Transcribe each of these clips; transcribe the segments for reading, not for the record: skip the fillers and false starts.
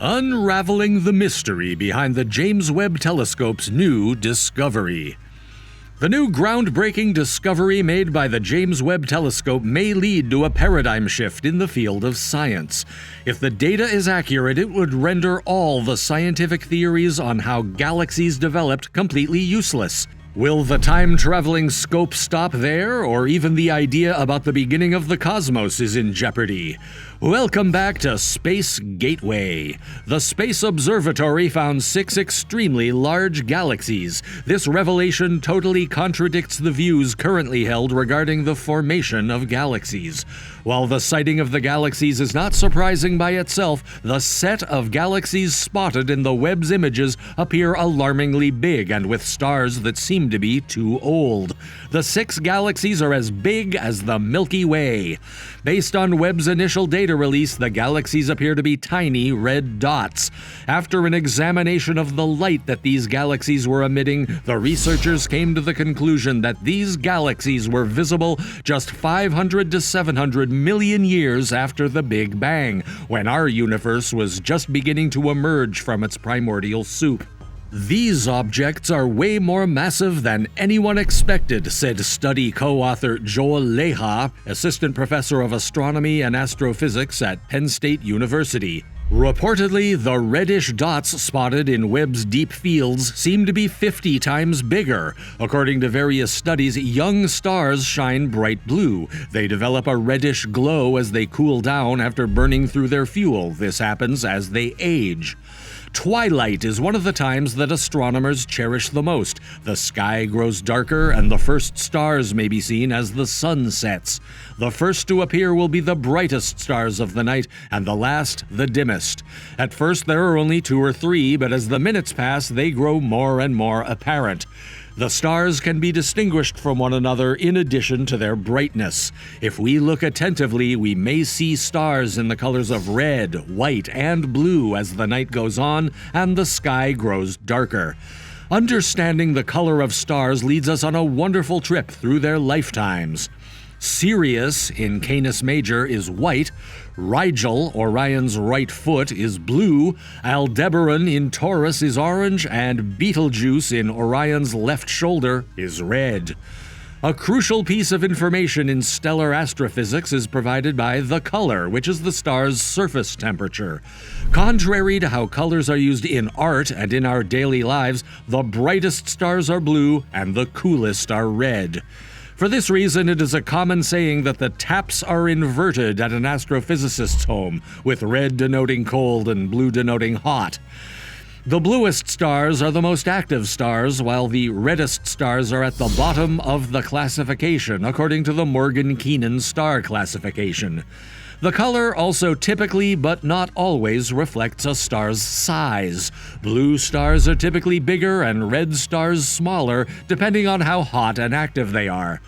Unraveling the mystery behind the James Webb Telescope's new discovery. The new groundbreaking discovery made by the James Webb Telescope may lead to a paradigm shift in the field of science. If the data is accurate, it would render all the scientific theories on how galaxies developed completely useless. Will the time-traveling scope stop there, or even the idea about the beginning of the cosmos is in jeopardy? Welcome back to Space Gateway. The Space Observatory found 6 extremely large galaxies. This revelation totally contradicts the views currently held regarding the formation of galaxies. While the sighting of the galaxies is not surprising by itself, the set of galaxies spotted in the Webb's images appear alarmingly big and with stars that seem to be too old. The 6 galaxies are as big as the Milky Way. Based on Webb's initial data release, the galaxies appear to be tiny red dots. After an examination of the light that these galaxies were emitting, the researchers came to the conclusion that these galaxies were visible just 500 to 700 million years after the Big Bang, when our universe was just beginning to emerge from its primordial soup. These objects are way more massive than anyone expected, said study co-author Joel Leha, assistant professor of astronomy and astrophysics at Penn State University. Reportedly, the reddish dots spotted in Webb's deep fields seem to be 50 times bigger. According to various studies, young stars shine bright blue. They develop a reddish glow as they cool down after burning through their fuel. This happens as they age. Twilight is one of the times that astronomers cherish the most. The sky grows darker and the first stars may be seen as the sun sets. The first to appear will be the brightest stars of the night, and the last the dimmest. At first there are only 2 or 3, but as the minutes pass, they grow more and more apparent. The stars can be distinguished from one another in addition to their brightness. If we look attentively, we may see stars in the colors of red, white, and blue as the night goes on and the sky grows darker. Understanding the color of stars leads us on a wonderful trip through their lifetimes. Sirius in Canis Major is white, Rigel, Orion's right foot, is blue, Aldebaran in Taurus is orange, and Betelgeuse in Orion's left shoulder is red. A crucial piece of information in stellar astrophysics is provided by the color, which is the star's surface temperature. Contrary to how colors are used in art and in our daily lives, the brightest stars are blue and the coolest are red. For this reason, it is a common saying that the taps are inverted at an astrophysicist's home, with red denoting cold and blue denoting hot. The bluest stars are the most active stars, while the reddest stars are at the bottom of the classification, according to the Morgan-Keenan star classification. The color also typically, but not always, reflects a star's size. Blue stars are typically bigger and red stars smaller, depending on how hot and active they are.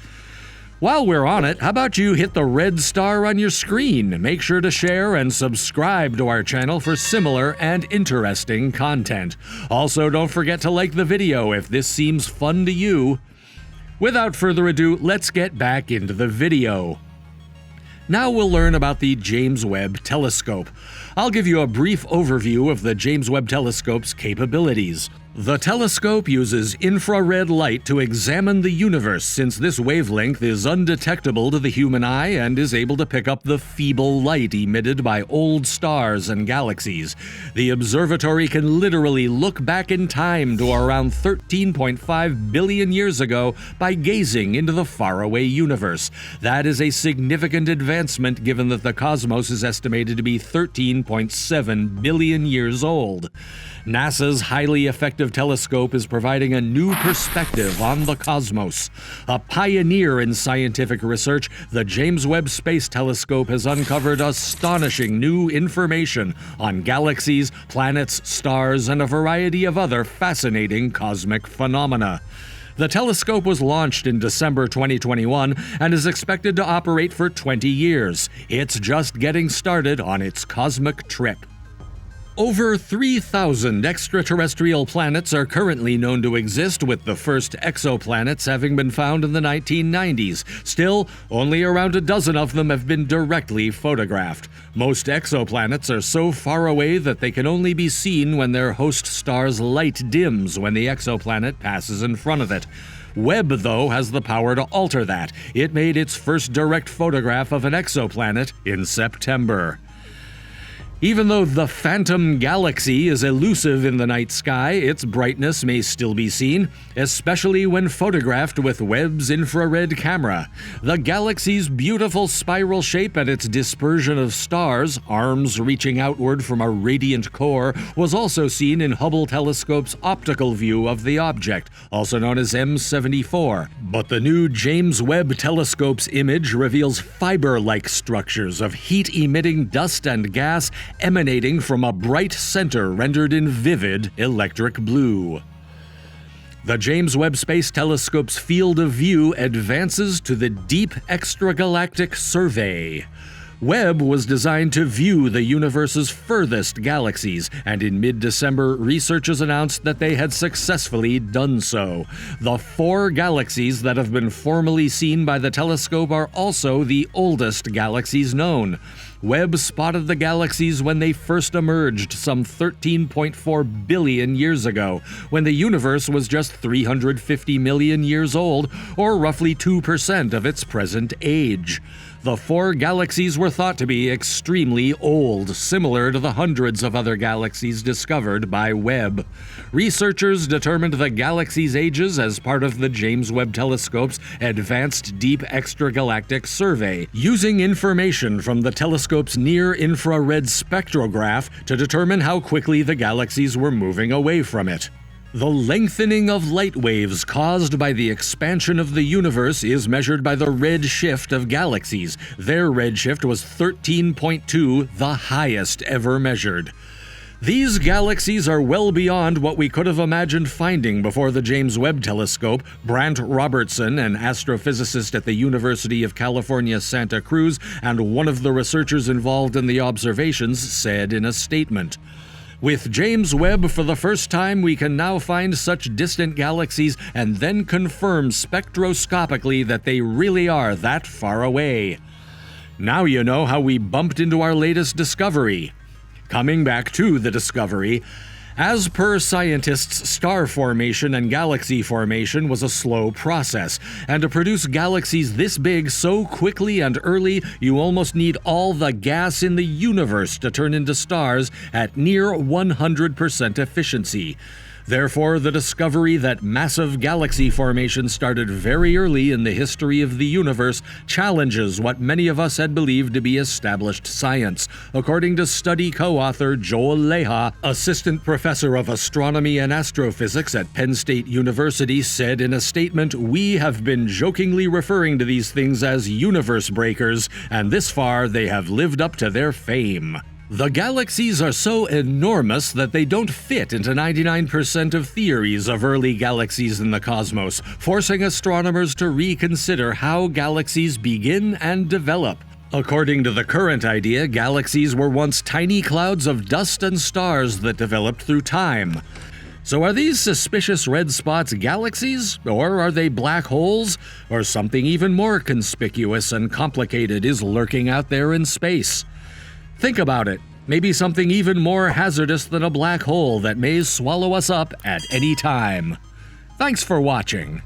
While we're on it, how about you hit the red star on your screen? Make sure to share and subscribe to our channel for similar and interesting content. Also, don't forget to like the video if this seems fun to you. Without further ado, let's get back into the video. Now we'll learn about the James Webb Telescope. I'll give you a brief overview of the James Webb Telescope's capabilities. The telescope uses infrared light to examine the universe, since this wavelength is undetectable to the human eye and is able to pick up the feeble light emitted by old stars and galaxies. The observatory can literally look back in time to around 13.5 billion years ago by gazing into the faraway universe. That is a significant advancement given that the cosmos is estimated to be 13.7 billion years old. NASA's highly effective telescope is providing a new perspective on the cosmos. A pioneer in scientific research, the James Webb Space Telescope has uncovered astonishing new information on galaxies, planets, stars, and a variety of other fascinating cosmic phenomena. The telescope was launched in December 2021 and is expected to operate for 20 years. It's just getting started on its cosmic trip. Over 3,000 extraterrestrial planets are currently known to exist, with the first exoplanets having been found in the 1990s. Still, only around a dozen of them have been directly photographed. Most exoplanets are so far away that they can only be seen when their host star's light dims when the exoplanet passes in front of it. Webb, though, has the power to alter that. It made its first direct photograph of an exoplanet in September. Even though the phantom galaxy is elusive in the night sky, its brightness may still be seen, especially when photographed with Webb's infrared camera. The galaxy's beautiful spiral shape and its dispersion of stars, arms reaching outward from a radiant core, was also seen in Hubble Telescope's optical view of the object, also known as M74. But the new James Webb Telescope's image reveals fiber-like structures of heat-emitting dust and gas emanating from a bright center rendered in vivid electric blue. The James Webb Space Telescope's field of view advances to the Deep Extragalactic Survey. Webb was designed to view the universe's furthest galaxies, and in mid-December, researchers announced that they had successfully done so. The 4 galaxies that have been formally seen by the telescope are also the oldest galaxies known. Webb spotted the galaxies when they first emerged some 13.4 billion years ago, when the universe was just 350 million years old, or roughly 2% of its present age. The 4 galaxies were thought to be extremely old, similar to the hundreds of other galaxies discovered by Webb. Researchers determined the galaxies' ages as part of the James Webb Telescope's Advanced Deep Extragalactic Survey, using information from the telescope's near-infrared spectrograph to determine how quickly the galaxies were moving away from it. The lengthening of light waves caused by the expansion of the universe is measured by the redshift of galaxies. Their redshift was 13.2, the highest ever measured. These galaxies are well beyond what we could have imagined finding before the James Webb Telescope, Brant Robertson, an astrophysicist at the University of California, Santa Cruz, and one of the researchers involved in the observations, said in a statement. With James Webb, for the first time, we can now find such distant galaxies and then confirm spectroscopically that they really are that far away. Now you know how we bumped into our latest discovery. Coming back to the discovery, as per scientists, star formation and galaxy formation was a slow process, and to produce galaxies this big so quickly and early, you almost need all the gas in the universe to turn into stars at near 100% efficiency. Therefore, the discovery that massive galaxy formation started very early in the history of the universe challenges what many of us had believed to be established science, according to study co-author Joel Leha, assistant professor of astronomy and astrophysics at Penn State University, said in a statement, "We have been jokingly referring to these things as universe breakers, and this far they have lived up to their fame." The galaxies are so enormous that they don't fit into 99% of theories of early galaxies in the cosmos, forcing astronomers to reconsider how galaxies begin and develop. According to the current idea, galaxies were once tiny clouds of dust and stars that developed through time. So are these suspicious red spots galaxies? Or are they black holes? Or something even more conspicuous and complicated is lurking out there in space? Think about it. Maybe something even more hazardous than a black hole that may swallow us up at any time. Thanks for watching.